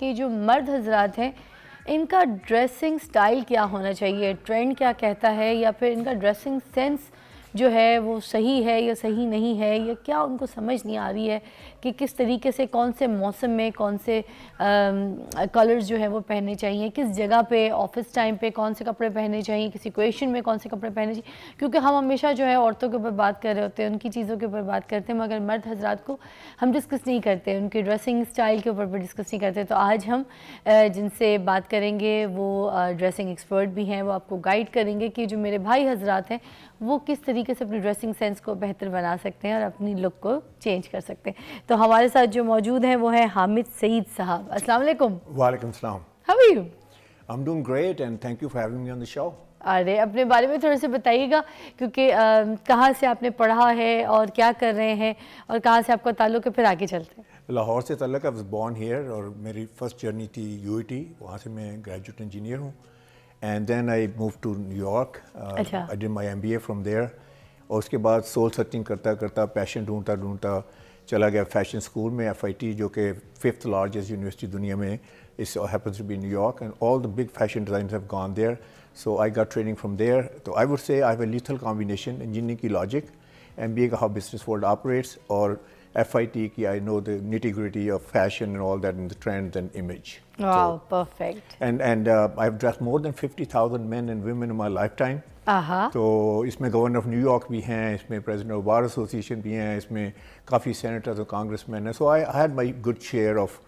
کہ جو مرد حضرات ہیں ان کا ڈریسنگ سٹائل کیا ہونا چاہیے، ٹرینڈ کیا کہتا ہے، یا پھر ان کا ڈریسنگ سینس جو ہے وہ صحیح ہے یا صحیح نہیں ہے، یا کیا ان کو سمجھ نہیں آ رہی ہے کہ کس طریقے سے کون سے موسم میں کون سے کلرز جو ہے وہ پہننے چاہیے، کس جگہ پہ آفس ٹائم پہ کون سے کپڑے پہننے چاہیے، کسی ایکویشن میں کون سے کپڑے پہننے چاہیے. کیونکہ ہم ہمیشہ جو ہے عورتوں کے اوپر بات کر رہے ہوتے ہیں، ان کی چیزوں کے اوپر بات کرتے ہیں، مگر مرد حضرات کو ہم ڈسکس نہیں کرتے، ان کی ڈریسنگ سٹائل کے اوپر ڈسکس نہیں کرتے. تو آج ہم جن سے بات کریں گے وہ ڈریسنگ ایکسپرٹ بھی ہیں، وہ آپ کو گائیڈ کریں گے کہ جو میرے بھائی حضرات ہیں وہ کس طریقے سے اپنی ڈریسنگ سینس کو بہتر بنا سکتے ہیں اور اپنی لک کو چینج کر سکتے ہیں. تو ہمارے ساتھ جو موجود ہیں وہ ہیں حامد سعید صاحب. السلام علیکم. وعلیکم السلام. How are you? I'm doing great and thank you for having me on the show. ارے اپنے بارے میں تھوڑے سے بتائیے گا، کیونکہ کہاں سے آپ نے پڑھا ہے اور کیا کر رہے ہیں اور کہاں سے آپ کا تعلق ہے، پھر آگے چلتے ہیں. لاہور سے تعلق. I was born here اور میری فرسٹ جرنی تھی UAT، وہاں سے میں گریجویٹ انجینئر ہوں. And then I move to New York. I did my MBA from there. اور اس کے بعد سول سرچنگ کرتا کرتا پیشن ڈھونڈتا چلا گیا فیشن اسکول میں FIT، جو کہ 5th لارجسٹ یونیورسٹی دنیا میں. It happens to be in New York and all the big fashion designers have gone there. So I got training from there. So I would say I have a lethal combination: engineering ki logic, MBA ka how business world operates, or FIT ki I know the nitty-gritty of fashion and all that and the trends and image. Wow, so, perfect. And I've dressed more than 50,000 men and women in my lifetime. تو اس میں governor of new York بھی ہیں، اس میں president of bar association بھی ہیں، اس میں کافی senators اور کانگریس مین ہیں. So I had my good share of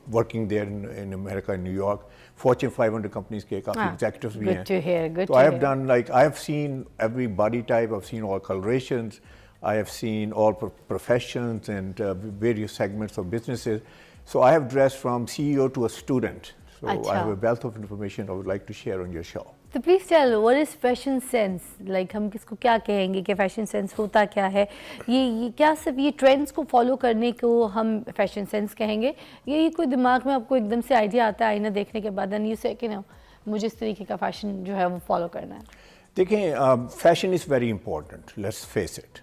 working there in America, in New York. Fortune 500 companies ke kafi executives bhi hain. Good to hear, good So to I have hear. done, like, I have seen every body type, I've seen all colorations, I have seen all professions and various segments of businesses. So I have dressed from CEO to a student. So I have a wealth of information I would like to share on your show. تو please tell what is fashion sense؟ Like ہم کس کو کیا کہیں گے کہ fashion sense ہوتا کیا ہے؟ یہ کیا صرف یہ ٹرینڈس کو فالو کرنے کو ہم فیشن سینس کہیں گے، یا یہ کوئی دماغ میں آپ کو ایک دم سے آئیڈیا آتا ہے آئینہ دیکھنے کے بعد اینڈ یو سے کہ نا مجھے اس طریقے کا فیشن جو ہے وہ فالو کرنا ہے؟ دیکھیں، fashion is very important, let's face it,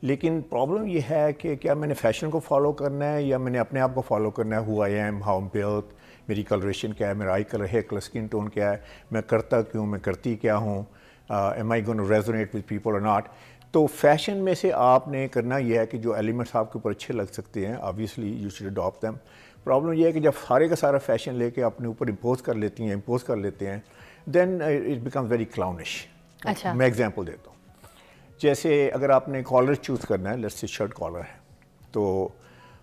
لیکن پرابلم یہ ہے کہ کیا میں نے فیشن کو فالو کرنا ہے یا میں نے اپنے آپ کو فالو کرنا ہے. Who I am, how am built, میری کلریشن کیا ہے، میرا eye colour, hair colour, skin tone کیا ہے، میں کرتا کیوں، میں کرتی کیا ہوں، am I gonna to resonate with people or not. تو فیشن میں سے آپ نے کرنا یہ ہے کہ جو ایلیمنٹس آپ کے اوپر اچھے لگ سکتے ہیں obviously you should adapt them. Problem یہ ہے کہ جب سارے کا سارا فیشن لے کے اپنے اوپر امپوز کر لیتے ہیں دین اٹ بیکمز ویری کلاؤنش. میں ایگزامپل دیتا ہوں. جیسے اگر آپ نے کالر چوز کرنا ہے، لیٹس سے شرٹ کالر ہے، تو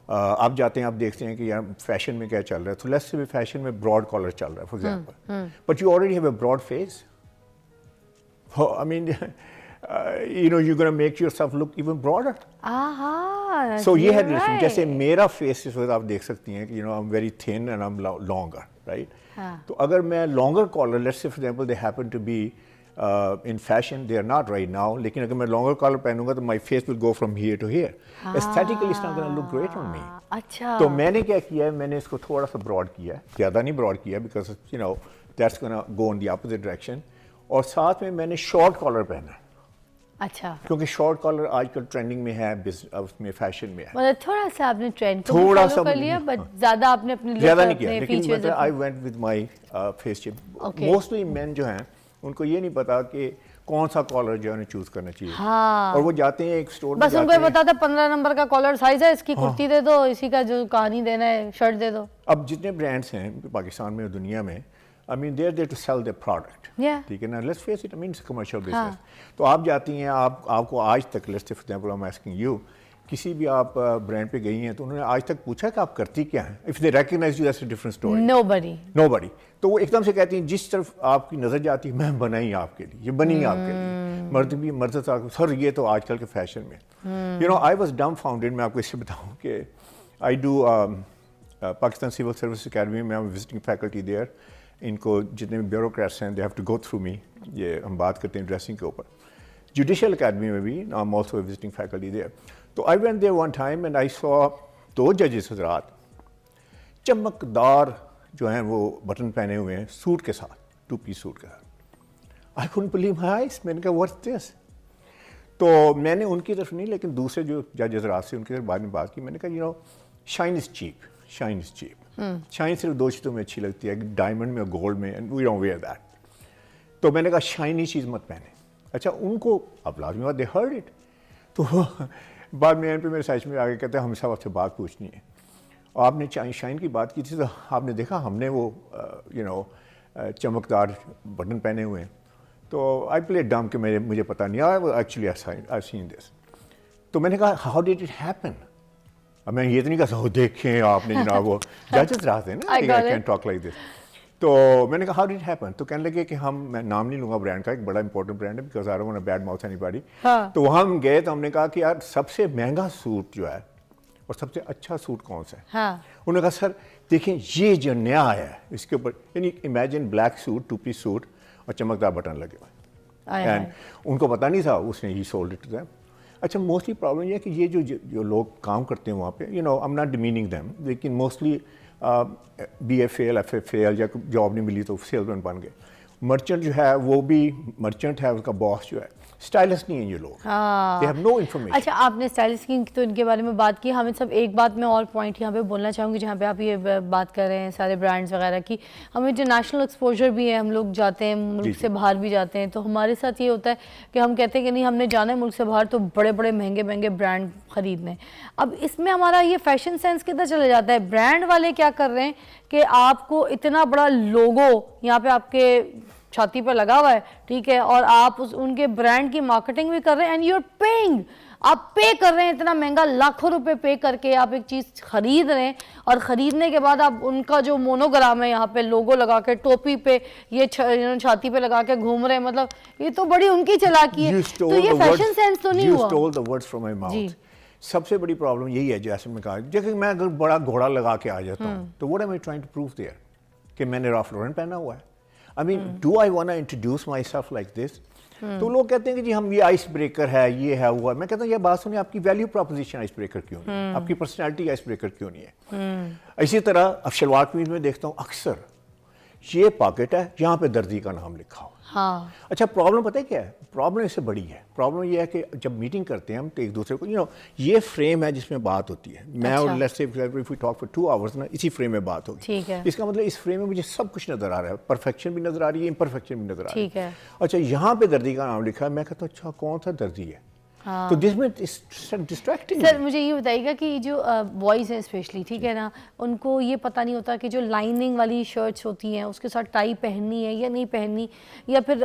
آپ جاتے ہیں، آپ دیکھتے ہیں کہ یار فیشن میں کیا چل رہا ہے. تو لیٹس سے فیشن میں براڈ کالر چل رہا ہے for example, but you already have a broad face. I mean you're going to make yourself look even broader. So یہ ہے ریلیشن. جیسے میرا فیس اس وقت آپ دیکھ سکتی ہیں کہ I'm very thin and I'm longer, right? تو اگر میں longer collar, let's say for example they happen to be in fashion, they are not right now, لیکن اگر میں longer collar پہنوں گا تو my face will go from here to here. Aesthetically it's not going to look great on me. تو میں نے کیا کیا ہے، میں نے اس کو تھوڑا سا براڈ کیا ہے، زیادہ نہیں براڈ کیا because that's going to go in the opposite direction. اور ساتھ میں نے شارٹ کالر پہنا ہے. اچھا، کیونکہ شارٹ کالر آج کل ٹرینڈنگ میں ہے، اس میں فیشن میں ہے. مطلب تھوڑا سا آپ نے ٹرینڈ کو فالو کر لیا، بٹ زیادہ آپ نے اپنے زیادہ نہیں کیا. لیکن I went with my face shape. Mostly مین جو ہیں ان کو یہ نہیں پتا کہ کون سا کالر جو ہے چوز کرنا چاہیے، اور وہ جاتے ہیں ایک اسٹور میں، بس ان کو یہ پتا تھا 15 نمبر کا کالر سائز ہے، اس کی کرتی دے دو، اسی کا جو کہانی دینا ہے شرٹ دے دو. اب جتنے برانڈس ہیں پاکستان میں اور دنیا میں، I mean they're there to sell their product. ٹھیک ہے نا. Let's face it, I mean it's a commercial business. تو آپ جاتی ہیں، آپ کو آج تک, let's say for example I'm asking you, کسی بھی آپ برانڈ پہ گئی ہیں تو انہوں نے آج تک پوچھا کہ آپ کرتی کیا ہیں؟ If they recognize you, that's a different story. Nobody. تو وہ ایک دم سے کہتی ہیں جس طرف آپ کی نظر جاتی ہے میں بنائی آپ کے لیے، یہ بنی آپ کے لیے. مرد سر یہ تو آج کل کے فیشن میں. I was dumbfounded. میں آپ کو اس سے بتاؤں کہ I do Pakistan civil service academy میں I'm visiting faculty there. ان کو جتنے بھی بیوروکریٹس ہیں they have to go through me. یہ ہم بات کرتے ہیں ڈریسنگ کے اوپر. جوڈیشل اکیڈمی میں بھی I am also visiting faculty there. تو I went there one time and I saw 2 ججز حضرات چمکدار جو ہیں وہ بٹن پہنے ہوئے ہیں سوٹ کے ساتھ، 2 پیس سوٹ کے ساتھ. آئی couldn't believe my eyes. میں نے کہا what's this؟ تو میں نے ان کی طرف نہیں لیکن دوسرے جو جج حضرات سے ان کی طرف بعد میں بات کی. میں نے کہا shine is cheap, shine is cheap. Shine صرف دو چیزوں میں اچھی لگتی ہے، ڈائمنڈ میں اور گولڈ میں، and we don't wear that. تو میں نے کہا شائنی چیز مت پہنے. اچھا ان کو اب لازمی بات دے ہرڈ اٹ. تو بعد میں پہ میرے سائز میں آگے کہتے ہیں ہم صاحب آپ سے بات پوچھنی ہے. اور آپ نے شائن کی بات کی تھی تو آپ نے دیکھا ہم نے وہ چمکدار بٹن پہنے ہوئے ہیں. تو آئی پلے ڈم کہ مجھے پتہ نہیں آیا ایکچولی آئی سین دس. تو میں نے کہا ہاؤ ڈیڈ اٹ ہیپن. اب میں یہ تو نہیں کہا سو دیکھیں آپ نے جناب وہ ججز رہتے ہیں نا I can talk like this. تو میں نے کہا ہاؤ ڈیڈ ہیپن. تو کہنے لگے کہ میں نام نہیں لوں گا برانڈ کا، ایک بڑا امپورٹنٹ برانڈ ہے because I don't want to bad mouth anybody. تو وہاں ہم گئے تو ہم نے کہا کہ یار سب سے مہنگا سوٹ جو ہے اور سب سے اچھا سوٹ کون سا ہے؟ انہوں نے کہا سر دیکھیں یہ جو نیا آیا ہے اس کے اوپر، یعنی imagine black suit, 2 piece suit اور چمکدار بٹن لگے ہوئے. اینڈ ان کو پتہ نہیں تھا، اس نے ہی سولڈ اٹ ٹو دیم. اچھا موسٹلی پرابلم یہ ہے کہ یہ جو لوگ کام کرتے ہیں وہاں پہ، you know I am not demeaning them, لیکن mostly BA fail, FA fail, یا جاب نہیں ملی تو سیلس مین بن گئے. مرچنٹ جو ہے وہ بھی مرچنٹ ہے، اس کا باس جو ہے اسٹائلس نہیں ہیں یہ لوگ. They have no information. اچھا آپ نے اسٹائلس کی تو ان کے بارے میں بات کی. ہمیں سب ایک بات میں اور پوائنٹ یہاں پہ بولنا چاہوں گی جہاں پہ آپ یہ بات کر رہے ہیں سارے برانڈس وغیرہ کی. ہمیں انٹرنیشنل ایکسپوجر بھی ہے، ہم لوگ جاتے ہیں ملک سے باہر بھی جاتے ہیں، تو ہمارے ساتھ یہ ہوتا ہے کہ ہم کہتے ہیں کہ نہیں ہم نے جانا ہے ملک سے باہر تو بڑے بڑے مہنگے مہنگے برانڈ خریدنے. اب اس میں ہمارا یہ فیشن سینس کدھر چلا جاتا ہے؟ برانڈ والے کیا کر رہے ہیں کہ آپ کو اتنا بڑا لوگو یہاں پہ آپ کے چھاتی پہ لگا ہوا ہے، ٹھیک ہے، اور آپ ان کے برانڈ کی مارکیٹنگ بھی کر رہے ہیں اینڈ یو آر پیئنگ، آپ پے کر رہے ہیں اتنا مہنگا، لاکھوں روپے پے کر کے آپ ایک چیز خرید رہے ہیں، اور خریدنے کے بعد آپ ان کا جو مونوگرام ہے یہاں پہ لوگو لگا کے ٹوپی پہ یہ چھاتی پہ لگا کے گھوم رہے ہیں. مطلب یہ تو بڑی ان کی چلاکی ہے. تو یہ فیشن سینس تو نہیں ہوا. سب سے بڑی پرابلم یہی ہے جیسے میں کہا، جیسے میں اگر بڑا گھوڑا لگا کے آ جاتا ہوں تو what am I trying to prove there کہ میں نے رالف لورن پہنا ہوا ہے. I mean, do I want to introduce myself like this? تو لوگ کہتے ہیں کہ جی ہم یہ آئس بریکر ہے، یہ ہے وہ ہے. میں کہتا ہوں یہ بات سنیں، آپ کی ویلیو پروپوزیشن آئس بریکر کیوں نہیں ہے؟ آپ کی پرسنالٹی آئس بریکر کیوں نہیں ہے؟ اسی طرح اب شلوار قمیض میں دیکھتا ہوں اکثر یہ پاکٹ ہے یہاں پہ دردی کا نام لکھا ہوا. اچھا پرابلم پتہ ہے کیا ہے؟ پرابلم اس سے بڑی ہے. پرابلم یہ ہے کہ جب میٹنگ کرتے ہیں ہم تو ایک دوسرے کو یہ فریم ہے جس میں بات ہوتی ہے. میں اور let's say if we talk for 2 hours نا اسی فریم میں بات ہوگی. اس کا مطلب اس فریم میں مجھے سب کچھ نظر آ رہا ہے، پرفیکشن بھی نظر آ رہی ہے، امپرفیکشن بھی نظر آ رہی ہے. اچھا یہاں پہ دردی کا نام لکھا ہے، میں کہتا ہوں اچھا کون سا دردی ہے؟ تو دس میں ڈسٹریکٹنگ. سر مجھے یہ بتائیے گا کہ جو بوائز ہیں اسپیشلی، ٹھیک ہے نا، ان کو یہ پتہ نہیں ہوتا کہ جو لائننگ والی شرٹس ہوتی ہیں اس کے ساتھ ٹائی پہننی ہے یا نہیں پہننی، یا پھر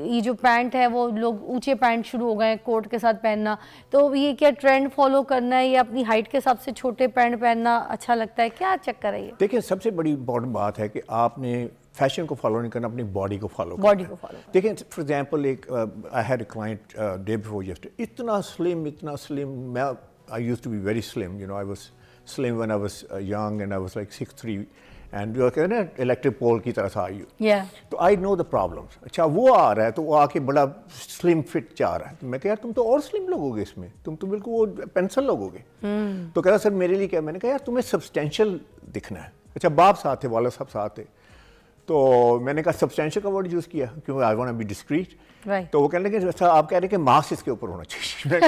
یہ جو پینٹ ہے وہ لوگ اونچے پینٹ شروع ہو گئے ہیں کوٹ کے ساتھ پہننا، تو یہ کیا ٹرینڈ فالو کرنا ہے یا اپنی ہائٹ کے حساب سے چھوٹے پینٹ پہننا اچھا لگتا ہے؟ کیا چکر ہے یہ؟ دیکھیں سب سے بڑی امپورٹنٹ بات ہے کہ آپ نے فیشن کو فالو نہیں کرنا، اپنی باڈی کو فالو کرنا. دیکھیں فار ایگزامپل ایک I had a client day before yesterday, اتنا سلم. میں آئی یوز ٹو بی ویری سلم، یو نو آئی واز سلم when I was young and I was like 6'3" and جو کہتے ہیں نا الیکٹرک پول کی طرح تھا تو آئی نو دا پرابلمس. اچھا وہ آ رہا ہے تو وہ آ کے بڑا سلم فٹ چاہ رہا ہے، تو میں کہا یار تم تو اور سلم لوگو گے، اس میں تم تو بالکل وہ پینسل لوگو گے. تو کہہ رہا سر میرے لیے کیا؟ میں نے کہا یار تمہیں سبسٹینشیل دکھنا ہے. اچھا باپ ساتھ تھے، والد صاحب ساتھ تھے، تو میں نے کہا سبسٹینشیل کا ورڈ یوز کیا کیونکہ I want to be discreet. تو وہ کہنے لگے اچھا آپ کہہ رہے ہیں کہ ماسک اس کے اوپر ہونا چاہیے.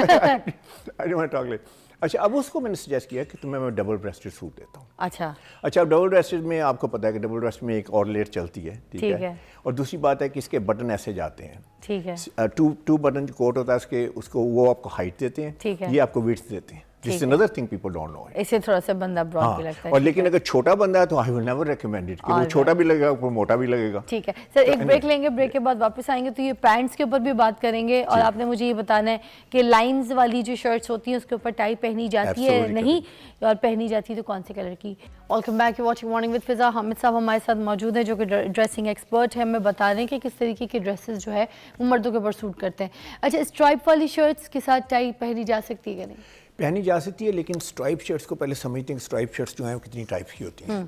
اچھا اب اس کو میں نے سجیسٹ کیا کہ تمہیں میں ڈبل بریسٹڈ سوٹ دیتا ہوں. اچھا اب ڈبل بریسٹڈ میں آپ کو پتا ہے کہ ڈبل بریسٹ میں ایک اور لیئر چلتی ہے، ٹھیک ہے، اور دوسری بات ہے کہ اس کے بٹن ایسے جاتے ہیں، ٹھیک ہے، 2 بٹن کوٹ ہوتا ہے اس کو وہ آپ کو ہائٹ دیتے ہیں، یہ آپ کو ویڈتھ دیتے ہیں. This is another thing people don't know. اسے تھوڑا سا بندہ براڈ بھی لگتا ہے. اور لیکن اگر چھوٹا بندہ ہے تو I will never recommend it کہ وہ چھوٹا بھی لگے گا وہ موٹا بھی لگے گا. ٹھیک ہے سر، ایک بریک لیں گے، بریک کے بعد واپس آئیں گے تو یہ پینٹس کے اوپر بھی بات کریں گے، اور آپ نے مجھے یہ بتانا ہے کہ لائنز والی جو شرٹس ہوتی ہیں اس کے اوپر ٹائی پہنی جاتی ہے نہیں، اور پہنی جاتی ہے تو کون سے کلر کی. Welcome back, you watching morning with فضا. حامد صاحب ہمارے ساتھ موجود ہیں جو کہ ڈریسنگ ایکسپرٹ ہیں. ہمیں بتا رہے ہیں کہ کس طریقے کی ڈریسز جو ہے وہ مردوں کے اوپر سوٹ کرتے ہیں. اچھا اسٹرائپ والی شرٹس کے ساتھ ٹائی پہنی جا سکتی ہے کہ نہیں؟ پہنی جا سکتی ہے، لیکن اسٹرائپ شرٹس کو پہلے سمجھتے ہیں کہ اسٹرائپ شرٹس جو ہیں وہ کتنی ٹائپ کی ہوتی ہیں.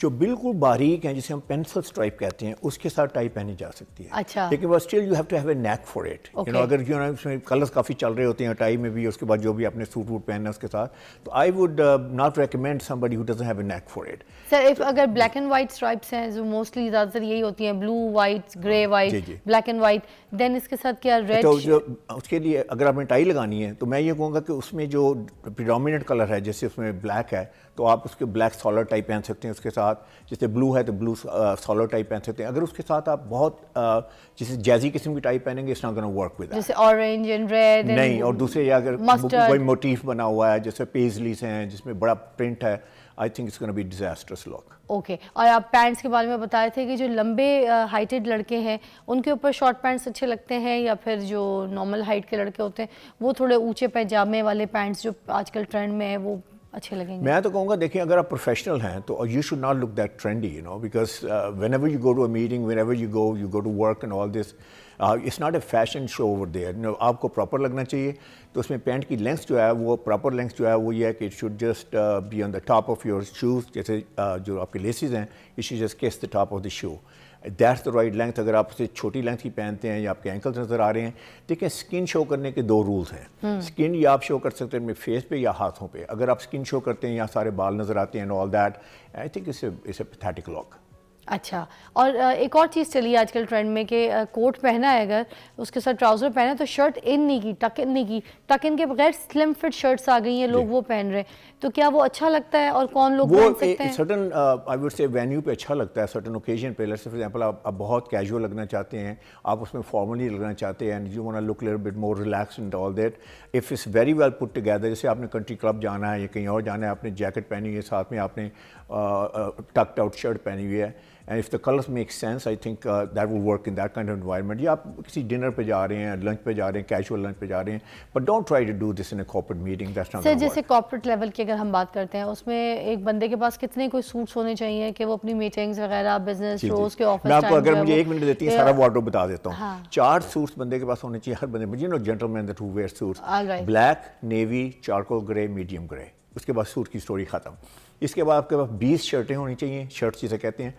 جو بالکل باریک ہیں جسے ہم پینسل اسٹرائپ کہتے ہیں اس کے ساتھ ٹائی پہنی جا سکتی ہے. اچھا. لیکن but still you have to have a knack for it. اگر اس میں کلرز کافی چل رہے ہوتے ہیں ٹائی میں بھی, اس کے بعد جو بھی آپ نے سوٹ ووٹ پہننا ہے اس کے ساتھ, تو I would not recommend somebody who doesn't have a neck for it. سر اگر بلیک اینڈ وائٹ اسٹرائپس ہیں جو موسٹلی زیادہ تر یہی ہوتی ہیں, blue white grey white black and white, then اس کے ساتھ کیا ریڈ؟ تو جو اس کے لیے اگر آپ نے ٹائی لگانی ہے تو میں یہ کہوں گا کہ اس میں جو پریڈومیننٹ کلر ہے, جیسے اس میں بلیک ہے تو آپ اس کے بلیک سالر ٹائی پہن سکتے ہیں اس کے ساتھ, جیسے بلو ہے تو بلو سالر ٹائی پہن سکتے ہیں. اگر اس کے ساتھ آپ بہت جیسے جیزی قسم کی ٹائی پہنیں گے, it's not going to work with that. جیسے اورنج اینڈ ریڈ نہیں, اور دوسرے اگر کوئی موٹیف بنا ہوا ہے جیسے پیزلیز ہیں جس میں بڑا پرنٹ ہے, I think it's going to be disastrous look. Okay. اور آپ پینٹس کے بارے میں بتا رہے تھے کہ جو لمبے ہائٹڈ لڑکے ہیں ان کے اوپر شارٹ پینٹس اچھے لگتے ہیں, یا پھر جو نارمل ہائٹ کے لڑکے ہوتے ہیں وہ تھوڑے اونچے پائجامے والے پینٹس جو آج کل ٹرینڈ میں ہیں وہ اچھے لگیں گے؟ میں تو کہوں گا دیکھیں اگر آپ پروفیشنل ہیں تو you should not look that trendy, you know, because whenever you go to a meeting, whenever you go to work and all this, it's not a fashion show over there. آپ کو proper لگنا چاہیے. تو اس میں pant کی length جو ہے وہ پراپر لینتھ جو ہے وہ یہ ہے کہ it should just be on the top of your shoes, جیسے جو آپ کے لیسز ہیں اٹ شوڈ جسٹ کس دا top of the show. That's the right length. اگر آپ اسے چھوٹی لینتھ کی پہنتے ہیں یا آپ کے اینکلز نظر آ رہے ہیں, دیکھیں اسکن شو کرنے کے 2 رولز ہیں. اسکن یا آپ شو کر سکتے ہیں اپنے فیس پہ یا ہاتھوں پہ. اگر آپ اسکن شو کرتے ہیں یا سارے بال نظر آتے ہیں all that, I think it's a pathetic look. اچھا. اور ایک اور چیز چلی ہے آج کل ٹرینڈ میں کہ کوٹ پہنا ہے اگر اس کے ساتھ ٹراؤزر پہنا ہے تو شرٹ ان نہیں کی, ٹک ان نہیں کی, ٹک ان کے بغیر سلم فٹ شرٹس آ گئی ہیں, لوگ وہ پہن رہے ہیں. تو کیا وہ اچھا لگتا ہے اور کون لوگ پہن سکتے ہیں؟ Certain I would say venue پہ اچھا لگتا ہے, سرٹن اوکیزن پہ. لیٹس سے فار ایگزامپل آپ بہت کیجول لگنا چاہتے ہیں, آپ اس میں فارملی لگنا چاہتے ہیں, and you want to look little bit more relax and all that. If it's very well put together, جیسے آپ نے کنٹری کلب جانا ہے یا کہیں اور جانا ہے, آپ نے جیکٹ پہنی ہوئی ہے, ساتھ میں آپ نے ٹکڈ آؤٹ شرٹ پہنی ہوئی ہے, and if the colors make sense, I think that will work in that kind of environment. یا آپ کسی ڈنر پہ جا رہے ہیں, لنچ پہ جا رہے ہیں, کیجول لنچ پہ جا رہے ہیں, but don't try to do this in a corporate meeting. That's not going to work. جیسے کارپوریٹ لیول کی اگر ہم بات کرتے ہیں اس میں ایک بندے کے پاس کتنے کوئی سوٹس ہونے چاہیے کہ وہ اپنی میٹنگز وغیرہ, بزنس روز کے آفس میں آپ کو اگر مجھے 1 منٹ دیتی ہیں سارا وارڈروب بتا دیتا ہوں. 4 سوٹس بندے کے پاس ہونے چاہیے ہر بندے. you know gentlemen that who wear suits, black, navy, charcoal grey, medium grey. اس کے بعد سوٹ کی سٹوری ختم. اس کے بعد آپ کے پاس 20 شرٹیں ہونی چاہیے, شرٹس جسے کہتے ہیں.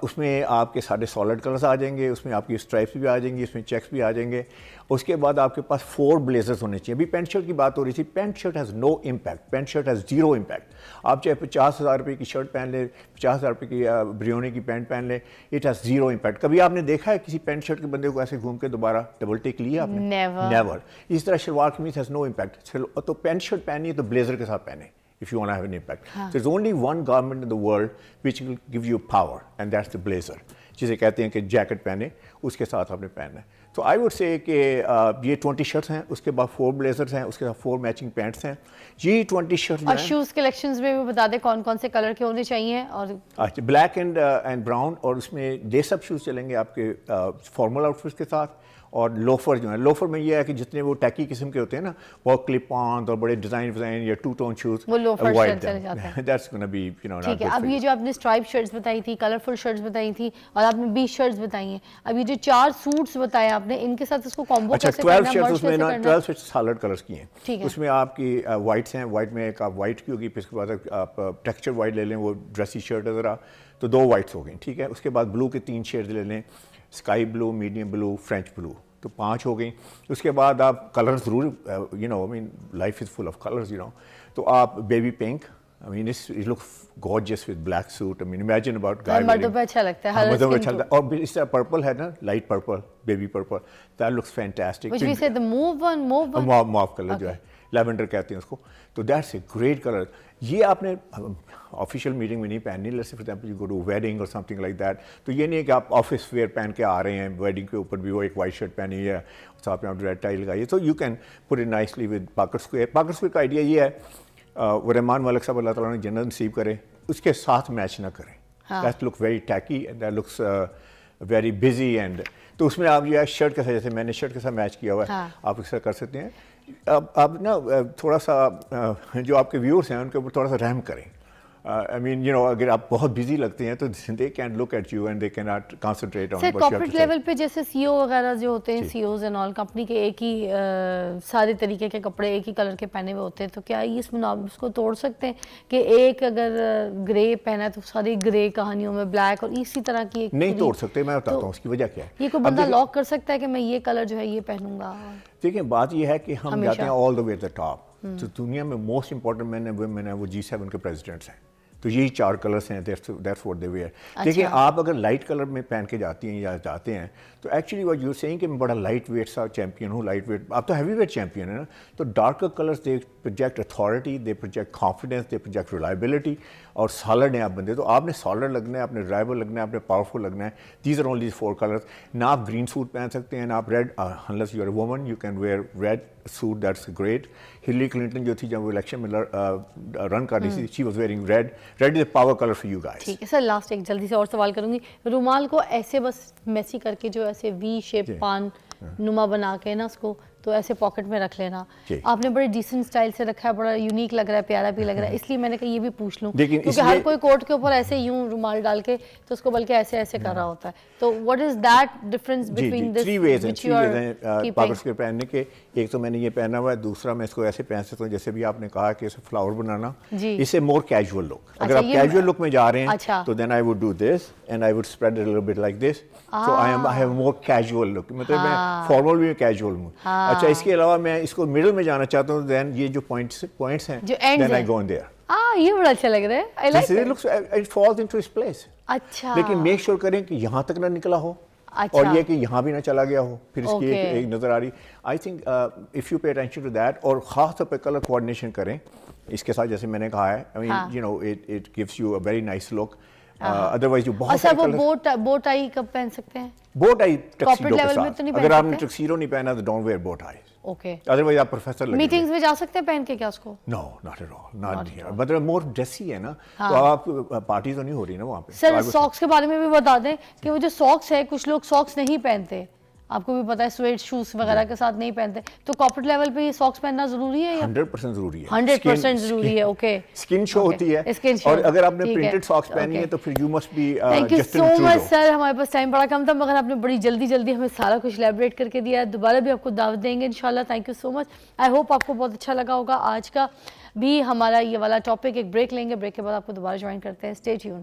اس میں آپ کے سارے سالڈ کلرز آ جائیں گے, اس میں آپ کی اسٹرائپس بھی آ جائیں گی, اس میں چیکس بھی آ جائیں گے. اس کے بعد آپ کے پاس 4 بلیزرز ہونے چاہیے. ابھی پینٹ شرٹ کی بات ہو رہی تھی, pant shirt has no impact, pant shirt has 0 impact. آپ چاہے 50,000 روپے کی شرٹ پہن لیں, 50,000 روپے کی بریونی کی پینٹ پہن لیں, اٹ ہیز 0 امپیکٹ. کبھی آپ نے دیکھا ہے کسی پینٹ شرٹ کے بندے کو ایسے گھوم کے دوبارہ ڈبل ٹیک لیا آپ نے؟ نیور. اس طرح شلوار قمیض ہیز نو امپیکٹ. تو پینٹ شرٹ پہنی ہے تو بلیزر کے ساتھ پہنے if you want to have an impact. There's only one garment in the world which will give you power, and that's the blazer. جسے کہتے ہیں کہ جیکٹ پہنے, اس کے ساتھ آپ نے پہننا ہے. تو آئی وڈ سے کہ یہ 20 شرٹس ہیں, اس کے بعد 4 بلیزرز ہیں, اس کے ساتھ 4 میچنگ پینٹس ہیں. یہ 20 شرٹس ہیں. اور شوز کلیکشنز میں بھی بتا دیں کون کون سے کلر کے ہونے چاہیے. اور اچھا, بلیک اینڈ براؤن, اور اس میں ڈیس اپ شوز چلیں گے آپ کے فارمل آؤٹ فٹس کے ساتھ. اور لوفر جو ہیں, لوفر میں یہ ہے کہ جتنے وہ ٹیکی قسم کے ہوتے ہیں نا, بہت کلپ آن اور بڑے ڈیزائن یا 2 ٹون شوز, وہ لوفر شرٹ چلے جاتے ہیں. That's gonna be you know. ٹھیک ہے. اب یہ جو آپ نے اسٹرائپ شرٹس بتائی تھی, کلرفل شرٹس بتائی تھی, اور آپ نے 20 شرٹس بتائی ہیں, اب یہ جو 4 سوٹس بتائے آپ نے, ان کے ساتھ اس کو کمبو کیسے کرنا ہے؟ 12 شرٹس اس میں 12 شرٹس سالڈ کلرز کی ہیں. اس میں آپ کی وائٹس ہیں, وائٹ میں ایک آپ وائٹ کی ہوگی, پھر اس کے بعد آپ ٹیکسچر وائٹ لے لیں, وہ ڈریسی شرٹ ہے ذرا, تو 2 وائٹس ہو گئیں. ٹھیک ہے. اس کے بعد بلو کے 3 شیڈز لے لیں, اسکائی بلو, میڈیم بلو, فرینچ بلو, تو 5 ہو گئیں. اس کے بعد آپ کلر ضرور, you know, I mean life is full of colours, you know, تو آپ baby pink, I mean it looks gorgeous with black suit. I mean imagine about guy wearing. مردوں پہ اچھا لگتا ہے, مردوں پہ اچھا لگتا ہے. اور اس طرح پرپل ہے نا, light purple, baby purple, that looks fantastic. Which we say the mauve one. Mauve color جو ہے, لیونڈر کہتے ہیں اس کو, تو دیٹس اے گریٹ کلر. یہ آپ نے آفیشیل میٹنگ میں نہیں پہننی. Let's say for example you go to wedding اور سم تھنگ لائک دیٹ, تو یہ نہیں ہے کہ آپ آفس ویئر پہن کے آ رہے ہیں, ویڈنگ کے اوپر بھی وہ ایک وائٹ شرٹ پہنی ہے, ساتھ میں آپ ریڈ ٹائی لگائیے, تو you can put it nicely with pocket square. Pocket square کا آئیڈیا یہ ہے, وہ رحمان ملک صاحب اللہ تعالیٰ نے جنت نصیب کرے, اس کے ساتھ میچ نہ کریں. That look very tacky, that looks very busy, and تو اس میں آپ جو ہے شرٹ کے ساتھ, جیسے میں نے شرٹ کے ساتھ میچ کیا ہوا ہے, آپ اس طرح کر سکتے ہیں. آپ نا تھوڑا سا جو آپ کے ویورس ہیں ان کے اوپر تھوڑا سا رحم کریں. I mean, you know, اگر آپ بہت بزی لگتے ہیں تو they can't look at you and they cannot concentrate on sir what you have corporate to say. Level پہ جیسے سی او وغیرہ جو ہوتے ہیں C Os and all company کے ایک ہی سارے طریقے کے کپڑے ایک ہی کلر کے پہنے ہوئے ہوتے ہیں تو کیا اس اس کو توڑ سکتے ہیں کہ ایک اگر گرے پہنا ہے تو ساری گرے کہانیوں میں بلیک اور اسی طرح کی ایک نہیں توڑ سکتے. میں بتاتا ہوں اس کی وجہ کیا ہے. یہ کوئی بندہ لاک کر سکتا ہے کہ میں یہ کلر جو ہے یہ پہنوں گا. دیکھیں بات یہ ہے کہ ہم جاتے ہیں آل دا وے دا ٹاپ. تو دنیا میں موسٹ امپورٹنٹ مین ہے وہ G7 کے پریزیڈنٹس ہیں. تو یہی 4 کلرس ہیں, دیٹس واٹ دے ویئر. دیکھیں آپ اگر لائٹ کلر میں پہن کے جاتی ہیں یا جاتے ہیں تو ایکچولی واٹ یو سیئنگ کہ میں بڑا لائٹ ویٹ سا چیمپئن ہوں. لائٹ ویٹ آپ تو ہیوی ویٹ چیمپئن ہیں نا. تو ڈارکر کلرس دے پروجیکٹ اتھارٹی, دے پروجیکٹ کانفیڈنس, دے پروجیکٹ ریلائبلٹی. اور سالڈ ہیں آپ بندے تو آپ نے سالڈ لگنا ہے, آپ نے ریلائبل لگنا ہے, آپ نے پاورفل لگنا ہے. These are only 4 colours. نہ آپ گرین سوٹ پہن سکتے ہیں نہ آپ red, unless you are a woman you can wear red suit, that's great. Hillary Clinton جو تھی جب وہ الیکشن میں رن کر رہی تھی she was wearing red. Red is a power color for you guys. ٹھیک ہے سر, لاسٹ ایک جلدی سے اور سوال کروں گی. رومال کو ایسے بس میسی کر کے جو ایسے وی شیپ پان نما بنا کے نا اس کو تو ایسے پاکٹ میں رکھ لینا. آپ نے بڑے ڈیسنٹ اسٹائل سے رکھا ہے, بڑا یونیک لگ رہا ہے, پیارا بھی لگ رہا ہے, اس لیے میں نے کہا یہ بھی پوچھ لوں کیونکہ ہر کوئی کوٹ کے اوپر ایسے یوں رومال ڈال کے تو اس کو بلکہ ایسے ایسے کر رہا ہوتا ہے. تو what is that difference between this which you are keeping? Pockets کے پہننے کے ایک تو میں نے یہ پہنا ہوا ہے, دوسرا میں اس کو ایسے پہن سکتا ہوں جیسے بھی آپ نے کہا کہ اسے فلاور بنانا, اس سے مور کیجول لک. اگر آپ کیجول لک میں جا رہے ہیں تو then I would do this and I would spread it a little bit like this. So I have more casual look. مطلب میں فارمل بھی کیجول ہوں. اچھا اس کے علاوہ میں اس کو مڈل میں جانا چاہتا ہوں, دین یہ جو پوائنٹس ہیں then I go in there. یہ بڑا اچھا لگ رہا ہے. I like it. It looks, it falls into its place. اچھا لیکن میک شیور کریں کہ یہاں تک نہ نکلا ہو اور یہ کہ یہاں بھی نہ چلا گیا ہو, پھر اس کی ایک نظر آ رہی. I think if you pay attention to that, اور خاص طور پہ کلر کوآرڈینیشن کریں اس کے ساتھ جیسے میں نے کہا ہے. I mean you know it gives you a very nice look. Otherwise جو بہت اچھا وہ بو ٹائی کب پہن سکتے ہیں؟ بو ٹائی ٹکسیڈو کے ساتھ. اگر آپ نے ٹکسیڈو نہیں پہنا تو don't wear bow tie. Okay, otherwise آپ پروفیسر لگیں. میٹنگز میں جا سکتے ہیں پہن کے کیا اس کو؟ No not at all, not here. مطلب مور ڈریسی ہے نا, تو آپ پارٹی تو نہیں ہو رہی نا وہاں پہ. سر ساکس کے بارے میں بھی بتا دیں کہ وہ جو ساکس ہے کچھ لوگ ساکس نہیں پہنتے, آپ کو بھی پتا ہے سویٹ شوز وغیرہ کے ساتھ نہیں پہنتے, تو کارپوریٹ لیول پہ یہ ساکس پہننا ضروری ہے؟ 100% ضروری ہے. 100% ضروری ہے. اوکے, اسکن شو ہوتی ہے, اور اگر آپ نے پرنٹڈ ساکس پہنی ہے تو پھر you must be. Thank you so much sir. ہمارے پاس ٹائم بڑا کم تھا مگر آپ نے بڑی جلدی ہمیں سارا کچھ ایلیبریٹ کر کے دیا ہے. دوبارہ بھی آپ کو دعوت دیں گے انشاءاللہ. Thank you so much. I hope آپ کو بہت اچھا لگا ہوگا آج کا بھی ہمارا یہ والا ٹاپک. ایک بریک لیں گے, بریک کے بعد آپ کو دوبارہ جوائن کرتے ہیں. Stay tune.